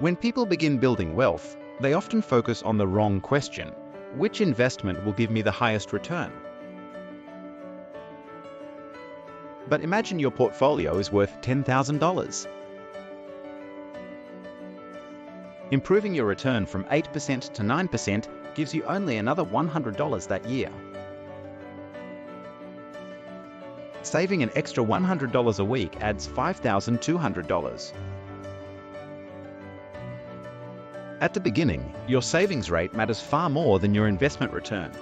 When people begin building wealth, they often focus on the wrong question: which investment will give me the highest return? But imagine your portfolio is worth $10,000. Improving your return from 8% to 9% gives you only another $100 that year. Saving an extra $100 a week adds $5,200. At the beginning, your savings rate matters far more than your investment return.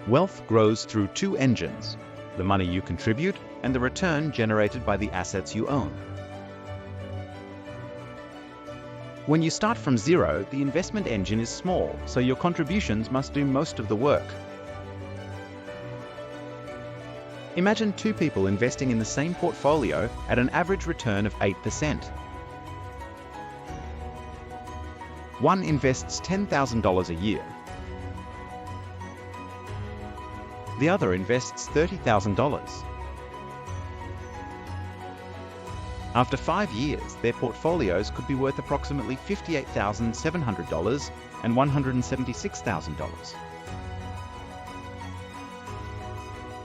Wealth grows through two engines: the money you contribute and the return generated by the assets you own. When you start from zero, the investment engine is small, so your contributions must do most of the work. Imagine two people investing in the same portfolio at an average return of 8%. One invests $10,000 a year. The other invests $30,000. After 5 years, their portfolios could be worth approximately $58,700 and $176,000.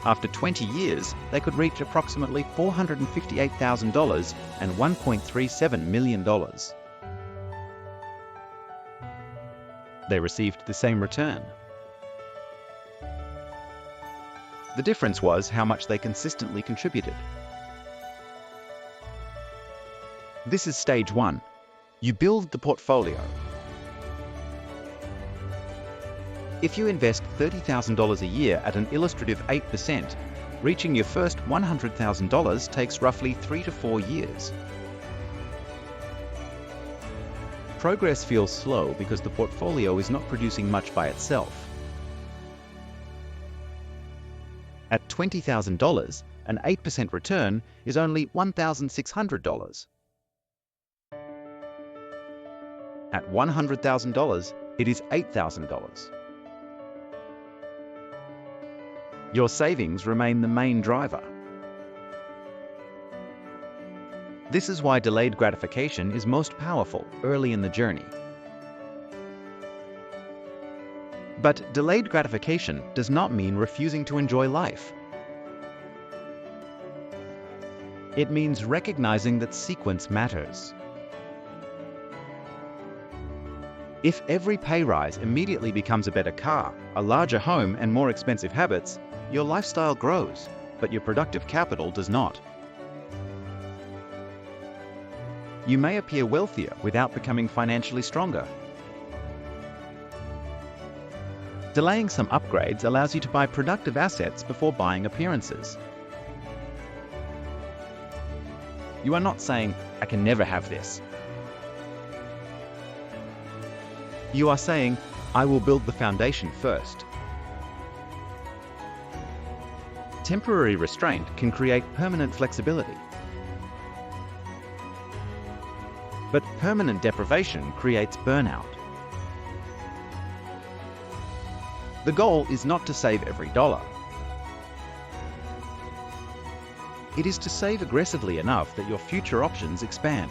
After 20 years, they could reach approximately $458,000 and $1.37 million. They received the same return. The difference was how much they consistently contributed. This is stage one. You build the portfolio. If you invest $30,000 a year at an illustrative 8%, reaching your first $100,000 takes roughly 3 to 4 years. Progress feels slow because the portfolio is not producing much by itself. At $20,000, an 8% return is only $1,600. At $100,000, it is $8,000. Your savings remain the main driver. This is why delayed gratification is most powerful early in the journey. But delayed gratification does not mean refusing to enjoy life. It means recognizing that sequence matters. If every pay rise immediately becomes a better car, a larger home, and more expensive habits, your lifestyle grows, but your productive capital does not. You may appear wealthier without becoming financially stronger. Delaying some upgrades allows you to buy productive assets before buying appearances. You are not saying, "I can never have this." You are saying, "I will build the foundation first." Temporary restraint can create permanent flexibility. But permanent deprivation creates burnout. The goal is not to save every dollar. It is to save aggressively enough that your future options expand.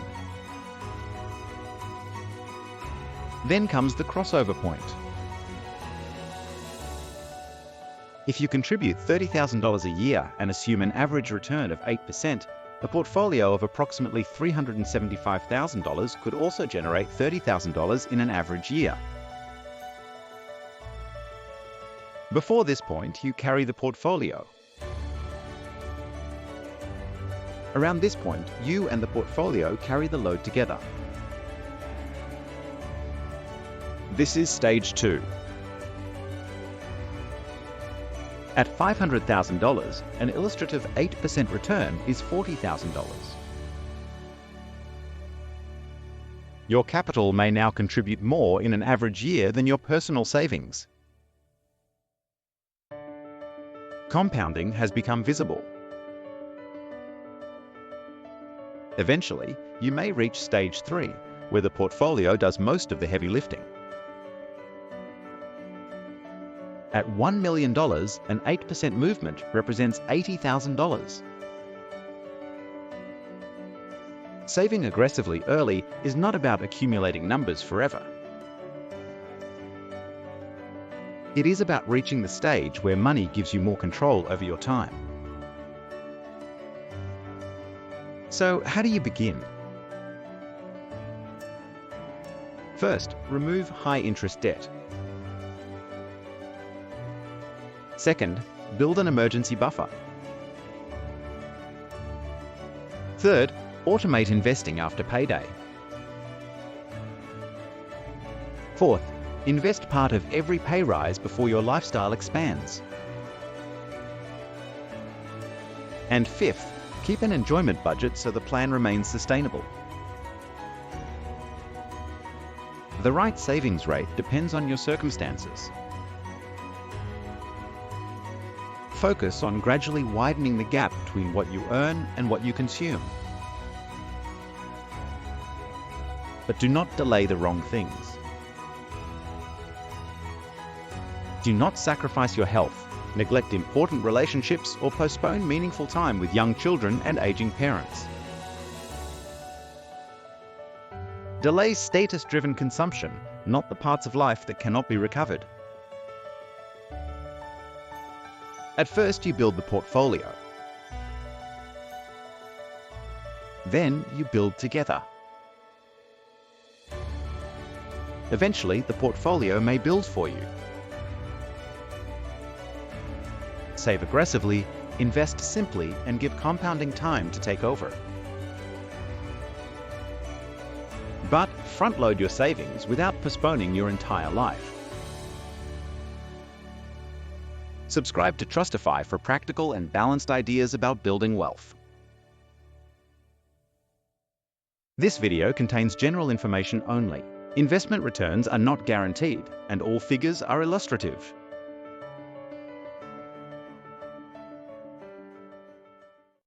Then comes the crossover point. If you contribute $30,000 a year and assume an average return of 8%, a portfolio of approximately $375,000 could also generate $30,000 in an average year. Before this point, you carry the portfolio. Around this point, you and the portfolio carry the load together. This is stage 2. At $500,000, an illustrative 8% return is $40,000. Your capital may now contribute more in an average year than your personal savings. Compounding has become visible. Eventually, you may reach stage 3, where the portfolio does most of the heavy lifting. At $1 million, an 8% movement represents $80,000. Saving aggressively early is not about accumulating numbers forever. It is about reaching the stage where money gives you more control over your time. So, how do you begin? First, remove high-interest debt. Second, build an emergency buffer. Third, automate investing after payday. Fourth, invest part of every pay rise before your lifestyle expands. And fifth, keep an enjoyment budget so the plan remains sustainable. The right savings rate depends on your circumstances. Focus on gradually widening the gap between what you earn and what you consume. But do not delay the wrong things. Do not sacrifice your health, neglect important relationships, or postpone meaningful time with young children and aging parents. Delay status-driven consumption, not the parts of life that cannot be recovered. At first, you build the portfolio. Then you build together. Eventually, the portfolio may build for you. Save aggressively, invest simply, and give compounding time to take over. But front-load your savings without postponing your entire life. Subscribe to Trustify for practical and balanced ideas about building wealth. This video contains general information only. Investment returns are not guaranteed, and all figures are illustrative.